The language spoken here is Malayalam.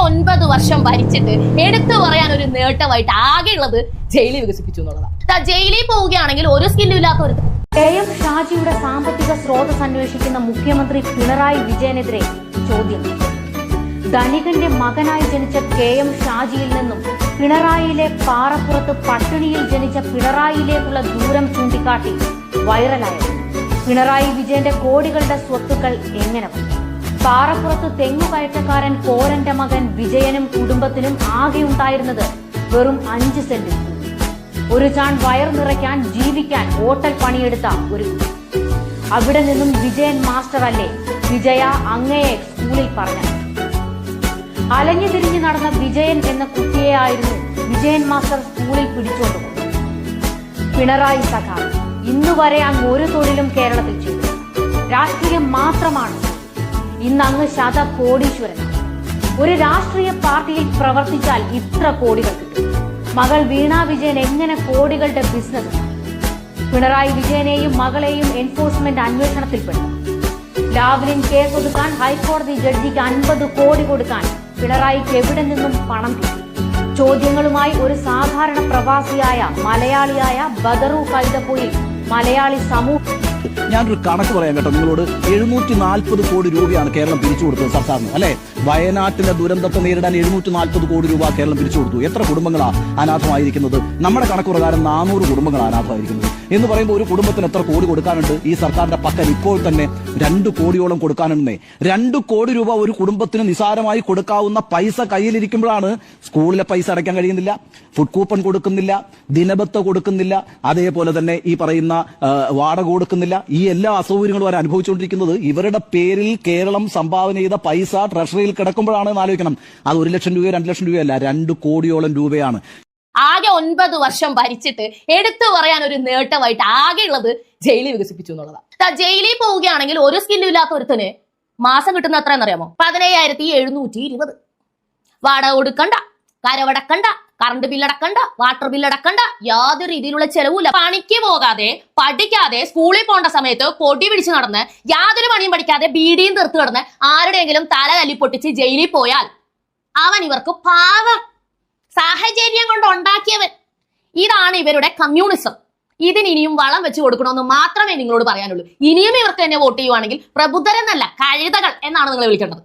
9 വർഷം ഭരിച്ചിട്ട് എടുത്തു പറയാൻ ഒരു നേട്ടമായിട്ട് ആകെയുള്ളത് ജയിലിൽ വികസിപ്പിച്ചു എന്നുള്ളതാണ്. ജയിലിൽ പോവുകയാണെങ്കിൽ ഒരു സ്കില്ലും ഇല്ലാത്ത ഒരു KM ഷാജിയുടെ സാമ്പത്തിക സ്രോതസ് അന്വേഷിക്കുന്ന മുഖ്യമന്ത്രി പിണറായി വിജയനെതിരെ ചോദ്യം. ധനികന്റെ മകനായി ജനിച്ച KM ഷാജിയിൽ നിന്നും പിണറായിയിലെ പാറപ്പുറത്ത് പട്ടിണിയിൽ ജനിച്ച പിണറായിയിലേക്കുള്ള ദൂരം ചൂണ്ടിക്കാട്ടി വൈറലായത്. പിണറായി വിജയന്റെ കോടികളുടെ സ്വത്തുക്കൾ എങ്ങനെ വന്നു? പാറപ്പുറത്ത് തെങ്ങുകയറ്റക്കാരൻ കോരന്റെ മകൻ വിജയനും കുടുംബത്തിനും ആകെ ഉണ്ടായിരുന്നത് വെറും 5 സെന്റ്. ഒരു ചാൺ വയർ നിറയ്ക്കാൻ ജീവിക്കാൻ ഹോട്ടൽ പണിയെടുത്ത ഒരു അവിടെ നിന്നും വിജയൻ മാസ്റ്റർ അല്ലേ വിജയ അങ്ങയെ സ്കൂളിൽ പറഞ്ഞ. അലഞ്ഞു തിരിഞ്ഞു നടന്ന വിജയൻ എന്ന കുട്ടിയെ ആയിരുന്നു വിജയൻ മാസ്റ്റർ സ്കൂളിൽ പിടിച്ചുകൊണ്ടുപോകുന്നത്. പിണറായി സഖാവ് ഇന്നുവരെ അങ്ങ് ഒരു തൊഴിലും കേരളത്തിൽ ചെയ്തു. രാഷ്ട്രീയം മാത്രമാണ്. ഇന്ന് അങ്ങ് കോടീശ്വരനാണ്. ഒരു രാഷ്ട്രീയ പാർട്ടിയിൽ പ്രവർത്തിച്ചാൽ ഇത്ര കോടികൾ കിട്ടും. മകൾ വീണ വിജയൻ എങ്ങനെ കോടികളുടെ ബിസിനസ്? പിണറായി വിജയനെയും മകളെയും എൻഫോഴ്സ്മെന്റ് അന്വേഷണത്തിൽപ്പെട്ടു. ലാവ്ലിൻ കേസ് ഒതുക്കാൻ ഹൈക്കോടതി ജഡ്ജിക്ക് 50 കോടി കൊടുക്കാൻ പിണറായിക്ക് എവിടെ നിന്നും പണം കിട്ടി? ചോദ്യങ്ങളുമായി ഒരു സാധാരണ പ്രവാസിയായ മലയാളിയായ ബദറു കൈതപ്പൊയിൽ മലയാളി സമൂഹം. ഞാനൊരു കണക്ക് പറയാം കേട്ടോ നിങ്ങളോട്. 740 കോടി രൂപയാണ് കേരളം പിരിച്ചു കൊടുത്തത് സർക്കാരിന്, അല്ലെ? വയനാട്ടിലെ ദുരന്തത്തെ നേരിടാൻ 740 കോടി രൂപ കേരളം പിരിച്ചു കൊടുത്തു. എത്ര കുടുംബങ്ങളാണ് അനാഥമായിരിക്കുന്നത്? നമ്മുടെ കണക്ക് പ്രകാരം 400 കുടുംബങ്ങളാണ് അനാഥമായിരിക്കുന്നത്. എന്ന് പറയുമ്പോൾ ഒരു കുടുംബത്തിന് എത്ര കോടി കൊടുക്കാനുണ്ട്? ഈ സർക്കാരിന്റെ പക്കൽ ഇപ്പോൾ തന്നെ 2 കോടിയോളം കൊടുക്കാനുണ്ടേ. 2 കോടി രൂപ ഒരു കുടുംബത്തിന് നിസാരമായി കൊടുക്കാവുന്ന പൈസ കയ്യിലിരിക്കുമ്പോഴാണ് സ്കൂളിലെ പൈസ അടയ്ക്കാൻ കഴിയുന്നില്ല, ഫുഡ് കൂപ്പൺ കൊടുക്കുന്നില്ല, ദിനബത്ത കൊടുക്കുന്നില്ല, അതേപോലെ തന്നെ ഈ പറയുന്ന വാടക കൊടുക്കുന്നില്ല. ഈ എല്ലാ അസൗകര്യങ്ങളും അവർ അനുഭവിച്ചുകൊണ്ടിരിക്കുന്നത് ഇവരുടെ പേരിൽ കേരളം സംഭാവന ചെയ്ത പൈസ ട്രഷറിയിൽ കിടക്കുമ്പോഴാണ് ആലോചിക്കണം. അത് 1 ലക്ഷം രൂപയോ 2 ലക്ഷം രൂപയല്ല, 2 കോടിയോളം രൂപയാണ്. ആകെ 9 വർഷം ഭരിച്ചിട്ട് എടുത്തു പറയാൻ ഒരു നേട്ടമായിട്ട് ആകെയുള്ളത് ജയിലിൽ വികസിപ്പിച്ചു എന്നുള്ളതാണ്. ജയിലിൽ പോവുകയാണെങ്കിൽ ഒരു സ്കില്ലും ഇല്ലാത്ത ഒരുത്തന് മാസം കിട്ടുന്ന എത്രയെന്നറിയാമോ? 17,720. വാടക കൊടുക്കണ്ട, കരവടക്കണ്ട, കറണ്ട് ബില്ലടക്കണ്ട, വാട്ടർ ബില്ലടക്കണ്ട, യാതൊരു രീതിയിലുള്ള ചെലവുമില്ല. പണിക്ക് പോകാതെ പഠിക്കാതെ സ്കൂളിൽ പോകേണ്ട സമയത്ത് പൊടി പിടിച്ച് നടന്ന് യാതൊരു പണിയും പഠിക്കാതെ ബീഡിയും തീർത്ത് കിടന്ന് ആരുടെയെങ്കിലും തല തല്ലി പൊട്ടിച്ച് ജയിലിൽ പോയാൽ അവൻ ഇവർക്ക് പാവം സാഹചര്യം കൊണ്ട് ഉണ്ടാക്കിയവൻ. ഇതാണ് ഇവരുടെ കമ്മ്യൂണിസം. ഇതിന് ഇനിയും വളം വെച്ച് കൊടുക്കണമെന്ന് മാത്രമേ നിങ്ങളോട് പറയാനുള്ളൂ. ഇനിയും ഇവർക്ക് തന്നെ വോട്ട് ചെയ്യുവാണെങ്കിൽ പ്രബുദ്ധരെന്നല്ല കഴുതകൾ എന്നാണ് നിങ്ങൾ വിളിക്കേണ്ടത്.